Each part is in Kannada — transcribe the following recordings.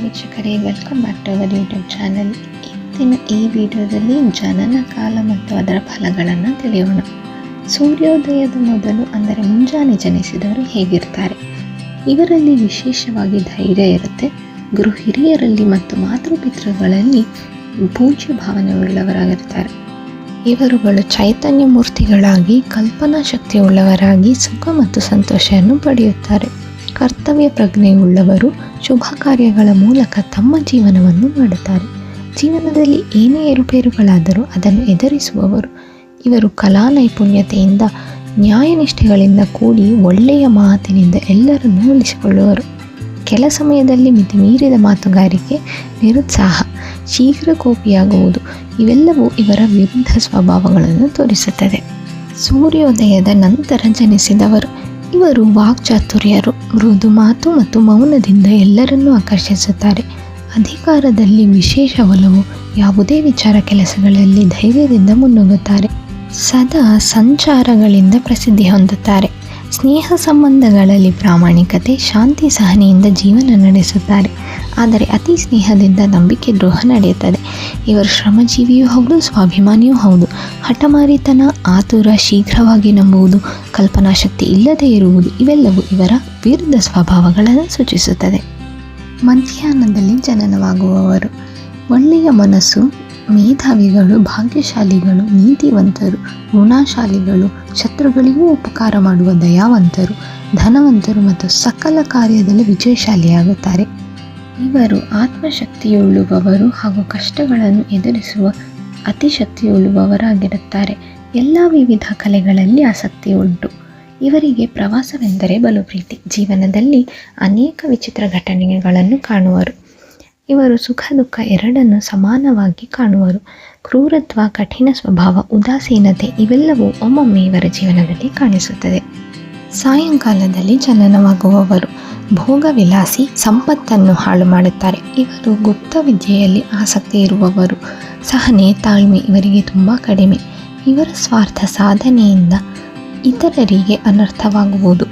ವೀಕ್ಷಕರೇ, welcome back to our YouTube channel. ಇವತ್ತಿನ ಈ ವಿಡಿಯೋದಲ್ಲಿ ಜನನ ಕಾಲ ಮತ್ತು ಅದರ ಫಲಗಳನ್ನು ತಿಳಿಯೋಣ. ಸೂರ್ಯೋದಯದ ಮೊದಲು ಅಂದರೆ ಮುಂಜಾನೆ ಜನಿಸಿದವರು ಹೇಗಿರ್ತಾರೆ? ಇವರಲ್ಲಿ ವಿಶೇಷವಾಗಿ ಧೈರ್ಯ ಇರುತ್ತೆ. ಗುರು ಹಿರಿಯರಲ್ಲಿ ಮತ್ತು ಮಾತೃಪಿತೃಗಳಲ್ಲಿ ಪೂಜ್ಯ ಭಾವನೆಯುಳ್ಳವರಾಗಿರ್ತಾರೆ. ಇವರುಗಳು ಚೈತನ್ಯ ಮೂರ್ತಿಗಳಾಗಿ ಕಲ್ಪನಾ ಶಕ್ತಿಯುಳ್ಳವರಾಗಿ ಸುಖ ಮತ್ತು ಸಂತೋಷವನ್ನು ಪಡೆಯುತ್ತಾರೆ. ಕರ್ತವ್ಯ ಪ್ರಜ್ಞೆಯುಳ್ಳವರು ಶುಭ ಕಾರ್ಯಗಳ ಮೂಲಕ ತಮ್ಮ ಜೀವನವನ್ನು ಮಾಡುತ್ತಾರೆ. ಜೀವನದಲ್ಲಿ ಏನೇ ಏರುಪೇರುಗಳಾದರೂ ಅದನ್ನು ಎದುರಿಸುವವರು. ಇವರು ಕಲಾ ನೈಪುಣ್ಯತೆಯಿಂದ ನ್ಯಾಯನಿಷ್ಠೆಗಳಿಂದ ಕೂಡಿ ಒಳ್ಳೆಯ ಮಾತಿನಿಂದ ಎಲ್ಲರನ್ನೂ ಉಳಿಸಿಕೊಳ್ಳುವರು. ಕೆಲ ಸಮಯದಲ್ಲಿ ಮಿತಿಮೀರಿದ ಮಾತುಗಾರಿಕೆ, ನಿರುತ್ಸಾಹ, ಶೀಘ್ರ ಕೋಪಿಯಾಗುವುದು ಇವೆಲ್ಲವೂ ಇವರ ವಿರುದ್ಧ ಸ್ವಭಾವಗಳನ್ನು ತೋರಿಸುತ್ತದೆ. ಸೂರ್ಯೋದಯದ ನಂತರ ಜನಿಸಿದವರು ಇವರು ವಾಕ್ಚಾತುರ್ಯರು. ಮೃದು ಮಾತು ಮತ್ತು ಮೌನದಿಂದ ಎಲ್ಲರನ್ನೂ ಆಕರ್ಷಿಸುತ್ತಾರೆ. ಅಧಿಕಾರದಲ್ಲಿ ವಿಶೇಷ ಒಲವು. ಯಾವುದೇ ವಿಚಾರ ಕೆಲಸಗಳಲ್ಲಿ ಧೈರ್ಯದಿಂದ ಮುನ್ನುಗ್ಗುತ್ತಾರೆ. ಸದಾ ಸಂಚಾರಗಳಿಂದ ಪ್ರಸಿದ್ಧಿ ಹೊಂದುತ್ತಾರೆ. ಸ್ನೇಹ ಸಂಬಂಧಗಳಲ್ಲಿ ಪ್ರಾಮಾಣಿಕತೆ, ಶಾಂತಿ, ಸಹನೆಯಿಂದ ಜೀವನ ನಡೆಸುತ್ತಾರೆ. ಆದರೆ ಅತಿ ಸ್ನೇಹದಿಂದ ನಂಬಿಕೆ ದ್ರೋಹ ನಡೆಯುತ್ತದೆ. ಇವರು ಶ್ರಮಜೀವಿಯೂ ಹೌದು, ಸ್ವಾಭಿಮಾನಿಯೂ ಹೌದು. ಹಠಮಾರಿತನ, ಆತುರ, ಶೀಘ್ರವಾಗಿ ನಂಬುವುದು, ಕಲ್ಪನಾಶಕ್ತಿ ಇಲ್ಲದೇ ಇರುವುದು ಇವೆಲ್ಲವೂ ಇವರ ವಿರುದ್ಧ ಸ್ವಭಾವಗಳನ್ನು ಸೂಚಿಸುತ್ತದೆ. ಮಧ್ಯಾಹ್ನದಲ್ಲಿ ಜನನವಾಗುವವರು ಒಳ್ಳೆಯ ಮನಸ್ಸು, ಮೇಧಾವಿಗಳು, ಭಾಗ್ಯಶಾಲಿಗಳು, ನೀತಿವಂತರು, ಗುಣಶಾಲಿಗಳು, ಶತ್ರುಗಳಿಗೂ ಉಪಕಾರ ಮಾಡುವ ದಯಾವಂತರು, ಧನವಂತರು ಮತ್ತು ಸಕಲ ಕಾರ್ಯದಲ್ಲಿ ವಿಜಯಶಾಲಿಯಾಗುತ್ತಾರೆ. ಇವರು ಆತ್ಮಶಕ್ತಿಯುಳ್ಳುವವರು ಹಾಗೂ ಕಷ್ಟಗಳನ್ನು ಎದುರಿಸುವ ಅತಿಶಕ್ತಿಯುಳ್ಳುವವರಾಗಿರುತ್ತಾರೆ. ಎಲ್ಲ ವಿವಿಧ ಕಲೆಗಳಲ್ಲಿ ಆಸಕ್ತಿ ಉಂಟು. ಇವರಿಗೆ ಪ್ರವಾಸವೆಂದರೆ ಬಲು ಪ್ರೀತಿ. ಜೀವನದಲ್ಲಿ ಅನೇಕ ವಿಚಿತ್ರ ಘಟನೆಗಳನ್ನು ಕಾಣುವರು. ಇವರು ಸುಖ ದುಃಖ ಎರಡನ್ನು ಸಮಾನವಾಗಿ ಕಾಣುವರು. ಕ್ರೂರತ್ವ, ಕಠಿಣ ಸ್ವಭಾವ, ಉದಾಸೀನತೆ ಇವೆಲ್ಲವೂ ಒಮ್ಮೊಮ್ಮೆ ಇವರ ಜೀವನದಲ್ಲಿ ಕಾಣಿಸುತ್ತದೆ. ಸಾಯಂಕಾಲದಲ್ಲಿ ಜನನವಾಗುವವರು ಭೋಗವಿಲಾಸಿ, ಸಂಪತ್ತನ್ನು ಹಾಳು ಮಾಡುತ್ತಾರೆ. ಇವರು ಗುಪ್ತ ವಿದ್ಯೆಯಲ್ಲಿ ಆಸಕ್ತಿ ಇರುವವರು. ಸಹನೆ, ತಾಳ್ಮೆ ಇವರಿಗೆ ತುಂಬ ಕಡಿಮೆ. ಇವರ ಸ್ವಾರ್ಥ ಸಾಧನೆಯಿಂದ ಇತರರಿಗೆ ಅನರ್ಥವಾಗುವುದು.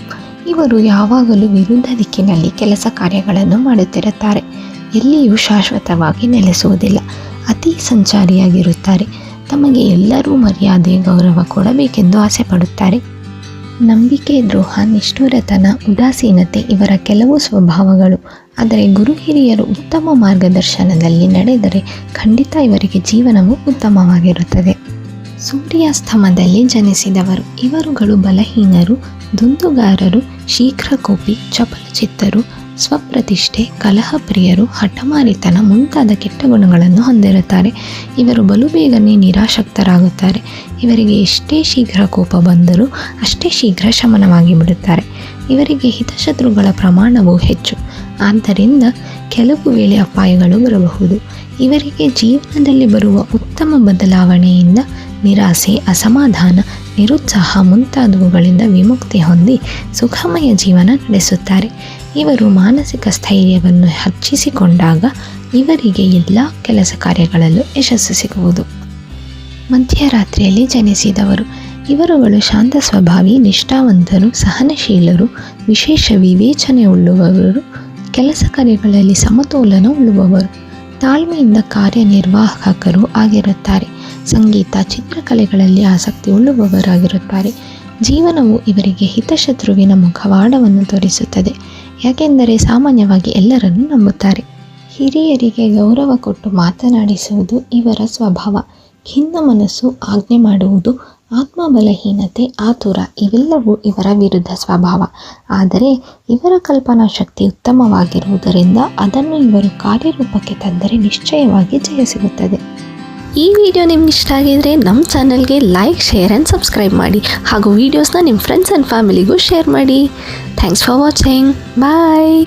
ಇವರು ಯಾವಾಗಲೂ ವಿರುದ್ಧ ದಿಕ್ಕಿನಲ್ಲಿ ಕೆಲಸ ಕಾರ್ಯಗಳನ್ನು ಮಾಡುತ್ತಿರುತ್ತಾರೆ. ಎಲ್ಲಿಯೂ ಶಾಶ್ವತವಾಗಿ ನೆಲೆಸುವುದಿಲ್ಲ. ಅತಿ ಸಂಚಾರಿಯಾಗಿರುತ್ತಾರೆ. ತಮಗೆ ಎಲ್ಲರೂ ಮರ್ಯಾದೆ, ಗೌರವ ಕೊಡಬೇಕೆಂದು ಆಸೆ ಪಡುತ್ತಾರೆ. ನಂಬಿಕೆ ದ್ರೋಹ, ನಿಷ್ಠುರತನ, ಉದಾಸೀನತೆ ಇವರ ಕೆಲವು ಸ್ವಭಾವಗಳು. ಆದರೆ ಗುರು ಹಿರಿಯರು ಉತ್ತಮ ಮಾರ್ಗದರ್ಶನದಲ್ಲಿ ನಡೆದರೆ ಖಂಡಿತ ಇವರಿಗೆ ಜೀವನವು ಉತ್ತಮವಾಗಿರುತ್ತದೆ. ಸೂರ್ಯಾಸ್ತಮದಲ್ಲಿ ಜನಿಸಿದವರು ಇವರುಗಳು ಬಲಹೀನರು, ದುಂದುಗಾರರು, ಶೀಘ್ರಕೋಪಿ, ಚಪಲಚಿತ್ತರು, ಸ್ವಪ್ರತಿಷ್ಠೆ, ಕಲಹಪ್ರಿಯರು, ಹಠಮಾರಿತನ ಮುಂತಾದ ಕೆಟ್ಟ ಗುಣಗಳನ್ನು ಹೊಂದಿರುತ್ತಾರೆ. ಇವರು ಬಲು ಬೇಗನೆ ನಿರಾಸಕ್ತರಾಗುತ್ತಾರೆ. ಇವರಿಗೆ ಎಷ್ಟೇ ಶೀಘ್ರ ಕೋಪ ಬಂದರೂ ಅಷ್ಟೇ ಶೀಘ್ರ ಶಮನವಾಗಿ ಬಿಡುತ್ತಾರೆ. ಇವರಿಗೆ ಹಿತಶತ್ರುಗಳ ಪ್ರಮಾಣವೂ ಹೆಚ್ಚು. ಆದ್ದರಿಂದ ಕೆಲವು ವೇಳೆ ಅಪಾಯಗಳು ಬರಬಹುದು. ಇವರಿಗೆ ಜೀವನದಲ್ಲಿ ಬರುವ ಉತ್ತಮ ಬದಲಾವಣೆಯಿಂದ ನಿರಾಸೆ, ಅಸಮಾಧಾನ, ನಿರುತ್ಸಾಹ ಮುಂತಾದವುಗಳಿಂದ ವಿಮುಕ್ತಿ ಹೊಂದಿ ಸುಖಮಯ ಜೀವನ ನಡೆಸುತ್ತಾರೆ. ಇವರು ಮಾನಸಿಕ ಸ್ಥೈರ್ಯವನ್ನು ಹೆಚ್ಚಿಸಿಕೊಂಡಾಗ ಇವರಿಗೆ ಎಲ್ಲ ಕೆಲಸ ಕಾರ್ಯಗಳಲ್ಲೂ ಯಶಸ್ಸು ಸಿಗುವುದು. ಮಧ್ಯರಾತ್ರಿಯಲ್ಲಿ ಜನಿಸಿದವರು ಇವರುಗಳು ಶಾಂತ ಸ್ವಭಾವಿ, ನಿಷ್ಠಾವಂತರು, ಸಹನಶೀಲರು, ವಿಶೇಷ ವಿವೇಚನೆಯುಳ್ಳುವವರು, ಕೆಲಸ ಕಾರ್ಯಗಳಲ್ಲಿ ಸಮತೋಲನ ಉಳ್ಳುವವರು, ತಾಳ್ಮೆಯಿಂದ ಕಾರ್ಯನಿರ್ವಾಹಕರು ಆಗಿರುತ್ತಾರೆ. ಸಂಗೀತ, ಚಿತ್ರಕಲೆಗಳಲ್ಲಿ ಆಸಕ್ತಿ ಉಳ್ಳುವವರಾಗಿರುತ್ತಾರೆ. ಜೀವನವು ಇವರಿಗೆ ಹಿತಶತ್ರುವಿನ ಮುಖವಾಡವನ್ನು ತೋರಿಸುತ್ತದೆ. ಯಾಕೆಂದರೆ ಸಾಮಾನ್ಯವಾಗಿ ಎಲ್ಲರನ್ನೂ ನಂಬುತ್ತಾರೆ. ಹಿರಿಯರಿಗೆ ಗೌರವ ಕೊಟ್ಟು ಮಾತನಾಡಿಸುವುದು ಇವರ ಸ್ವಭಾವ. ಖಿನ್ನ ಮನಸ್ಸು, ಆಜ್ಞೆ ಮಾಡುವುದು, ಆತ್ಮಬಲಹೀನತೆ, ಆತುರ ಇವೆಲ್ಲವೂ ಇವರ ವಿರುದ್ಧ ಸ್ವಭಾವ. ಆದರೆ ಇವರ ಕಲ್ಪನಾ ಶಕ್ತಿ ಉತ್ತಮವಾಗಿರುವುದರಿಂದ ಅದನ್ನು ಇವರು ಕಾರ್ಯರೂಪಕ್ಕೆ ತಂದರೆ ನಿಶ್ಚಯವಾಗಿ ಜಯ ಸಿಗುತ್ತದೆ. ಈ ವಿಡಿಯೋ ನಿಮ್ಗೆ ಇಷ್ಟ ಆಗಿದ್ರೆ ನಮ್ಮ ಚಾನಲ್ಗೆ ಲೈಕ್, ಶೇರ್ ಆ್ಯಂಡ್ ಸಬ್ಸ್ಕ್ರೈಬ್ ಮಾಡಿ. ಹಾಗೂ ವೀಡಿಯೋಸ್ನ ನಿಮ್ಮ ಫ್ರೆಂಡ್ಸ್ ಆ್ಯಂಡ್ ಫ್ಯಾಮಿಲಿಗೂ ಶೇರ್ ಮಾಡಿ. Thanks for watching. ಬಾಯ್.